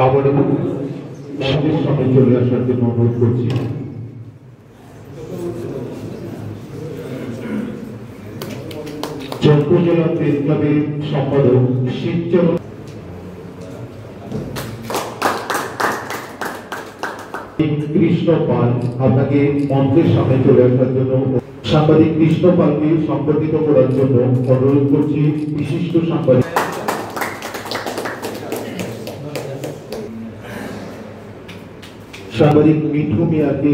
আবারও মঞ্চের সামনে চলে আসার জন্য অনুরোধ করছি। চন্দ্র জেলা প্রেস ক্লাবের সম্পাদক শিবচরণ কৃষ্ণ পাল আপনাকে মঞ্চের সামনে চলে আসার জন্য, সাংবাদিক কৃষ্ণ পালকে সম্পর্কিত করার জন্য অনুরোধ করছি। বিশিষ্ট সাংবাদিক মিঠু মিয়াকে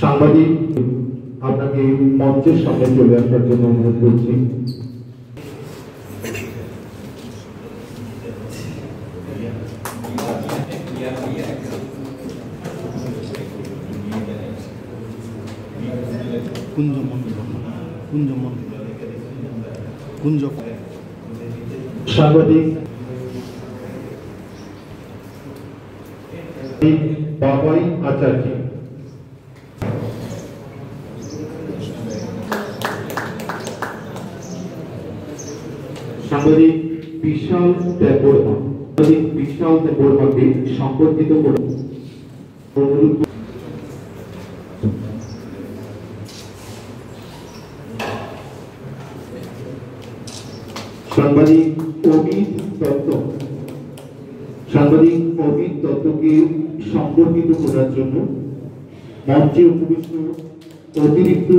সাংবাদিক আপনাকে মঞ্চের সামনে চলে আসার জন্য অনুরোধ করছি। সাংবাদিক বাবাই আচার্য, সাংবাদিক বিশাল দেববর্মা, বিশাল দেববর্মাকে সম্পর্কিত করে অনুরোধ। সাংবাদিক অমিত দত্ত, সাংবাদিক অমিত দত্তকে সম্পর্কিত করার জন্য মঞ্চে উপবিষ্ট অতিরিক্ত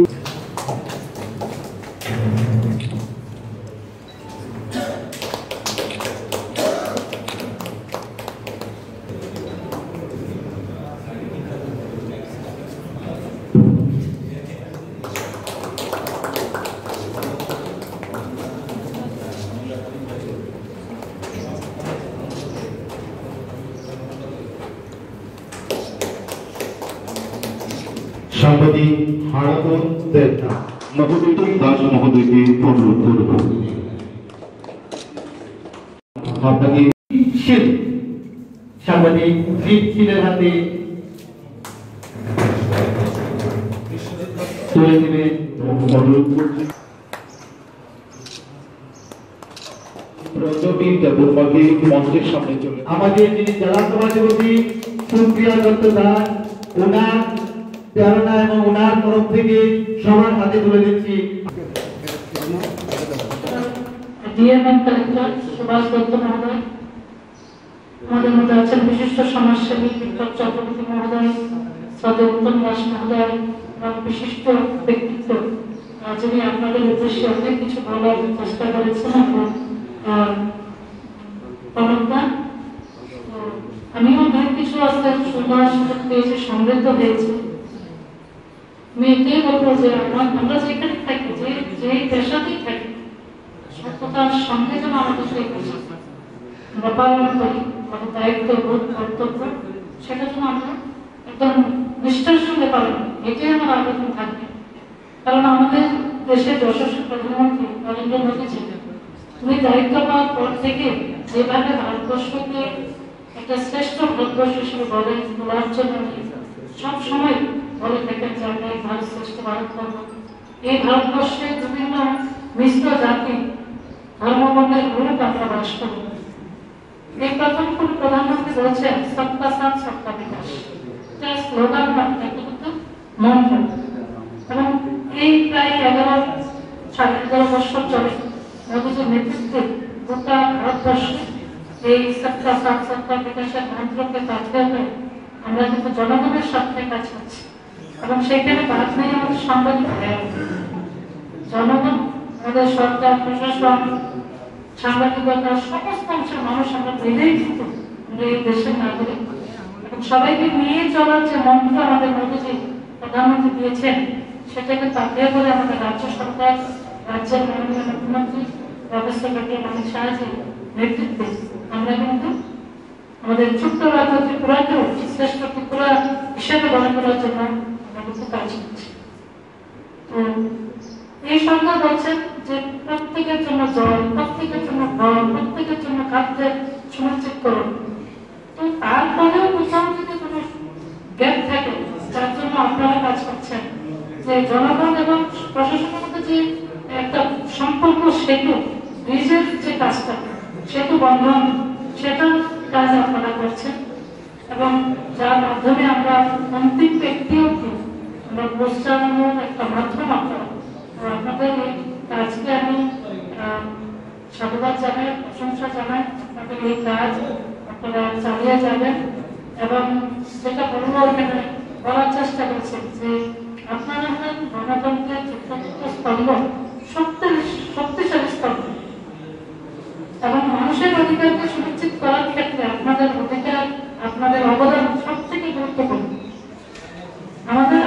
সাংবাদিক হারাধন দেবনাথ মহোদয়কে দাস মহোদয়কে অনুরোধ করব আপনাকে সাংবাদিক ছিলের হাতে তুলে দেবে অনুরোধ করছি। রজবীর দেববর্মাকে মঞ্চের সামনে চলে আমাদের যিনি জেলা সভাপতি সুপ্রিয়া দত্ত দাস, ওনার প্রেরণা এবং ওনার তরফ থেকে সবার হাতে তুলে দিচ্ছি। ডিএমএন কালেক্টর সুভাষ দত্ত মহোদয়, আমাদের মধ্যে আছেন বিশিষ্ট সমাজসেবী বিপ্লব চক্রবর্তী মহোদয়, সদর উত্তম দাস মহোদয় এবং বিশিষ্ট ব্যক্তিত্ব যিনি আপনাদের উদ্দেশ্যে অনেক কিছু বলার চেষ্টা করেছেন। আমিও অনেক কিছু আসতে সুন্দর সুযোগ পেয়েছি, সমৃদ্ধ হয়েছে। আমি এটাই বলবো যে আমরা যেখানে থাকি, যে পেশাতেই থাকি, সত্যতার সঙ্গে যেন আমাদের সেই পেশা আমরা পালন করি, আমাদের দায়িত্ববোধ কর্তব্য সেটা যেন আমরা একদম নিষ্ঠার সঙ্গে পালন করি, এটাই আমার আবেদন থাকবে। কারণ আমাদের দেশের যশস্বী প্রধানমন্ত্রী নরেন্দ্র মোদীজি উনি দায়িত্ব পাওয়ার পর থেকে যেভাবে ভারতবর্ষকে একটা শ্রেষ্ঠ ভারতবর্ষ হিসেবে গড়ে তোলার জন্য সব সময় বলে থাকেন যে আমরা এই ভারত শ্রেষ্ঠ ভারত করব। এই ভারতবর্ষে বিভিন্ন মিশ্র জাতি ধর্মবর্ণের গ্রুপ আমরা বাস করি। এই প্রথম কোন প্রধানমন্ত্রী বলছেন সবকা সাথ সবকা বিকাশ, এটা স্লোগান বা কিন্তু মন্ত্র। এবং এই প্রায় 11 বছর চলে মোদীজির নেতৃত্বে গোটা ভারতবর্ষে এই সবকা সাথ সবকা বিকাশের মন্ত্রকে কাজে করে আমরা কিন্তু জনগণের সাথে কাজ করছি। এবং সেইখানে বাদ নেই আমাদের সাংবাদিক জনগণ, আমাদের সরকার, প্রশাসন, সাংবাদিকতা, সমস্ত অংশের মানুষ আমরা মিলেই কিন্তু এই দেশের নাগরিক। এবং সবাইকে নিয়ে চলার যে মন্ত্র আমাদের মোদীজি প্রধানমন্ত্রী দিয়েছেন, সেটাকে তাকে করে আমাদের রাজ্য সরকার, রাজ্যের মাননীয় মুখ্যমন্ত্রী প্রফেসর ডক্টর মানিক সাহাজির নেতৃত্বে আমরা কিন্তু আমাদের ছোট্ট রাজ্য ত্রিপুরাকেও শ্রেষ্ঠ ত্রিপুরা হিসেবে গড়ে তোলার জন্য আমরা কিন্তু কাজ করছি। তো এই সরকার বলছেন যে প্রত্যেকের জন্য জল, প্রত্যেকের জন্য ঘর, প্রত্যেকের জন্য খাদ্য সুনিশ্চিত করুন। তো তারপরেও কোথাও যদি কোনো গ্যাপ থাকে যার জন্য আপনারা কাজ করছেন, যে জনগণ এবং প্রশাসনের মধ্যে যে একটা সম্পর্ক সেতু, ব্রিজের যে কাজটা, সেতু বন্ধন, সেটার কাজ আপনারা করছেন এবং যার মাধ্যমে আমরা অন্তিম ব্যক্তিও আমরা পৌঁছানোর একটা মাধ্যম আপনারা। আপনাদের এই কাজকে আমি সাধুবাদ জানাই, প্রশংসা জানাই। আপনাদের এই কাজ আপনারা চালিয়ে যাবেন এবং যেটা বলবো এখানে বলার চেষ্টা করছেন যে আপনারা হলেন গণতন্ত্রের যুক্তযুক্ত স্তম্ভ, শক্তিশালী স্তম্ভ এবং মানুষের অধিকারকে সুনিশ্চিত করার ক্ষেত্রে আপনাদের অধিকার, আপনাদের অবদান সব থেকে গুরুত্বপূর্ণ।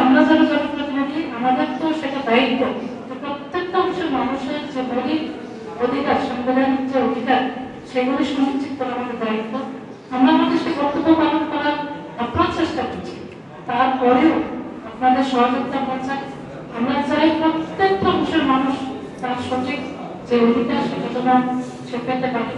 আমরা যারা জনপ্রতিনিধি, আমাদের তো সেটা দায়িত্ব যে প্রত্যেকটা অংশের মানুষের যে মৌলিক অধিকার, সাংবিধানিক যে অধিকার, সেগুলি সুনিশ্চিত করা আমাদের দায়িত্ব। আমরা আমাদের সে কর্তব্য পালন করার আপ্রাণ চেষ্টা করছি। তারপরেও আপনাদের সহযোগিতা আমরা চাই। আমরা চাই প্রত্যেকটা অংশের মানুষ তার সঠিক যে অধিকার সেটা যেন সে পেতে পারে।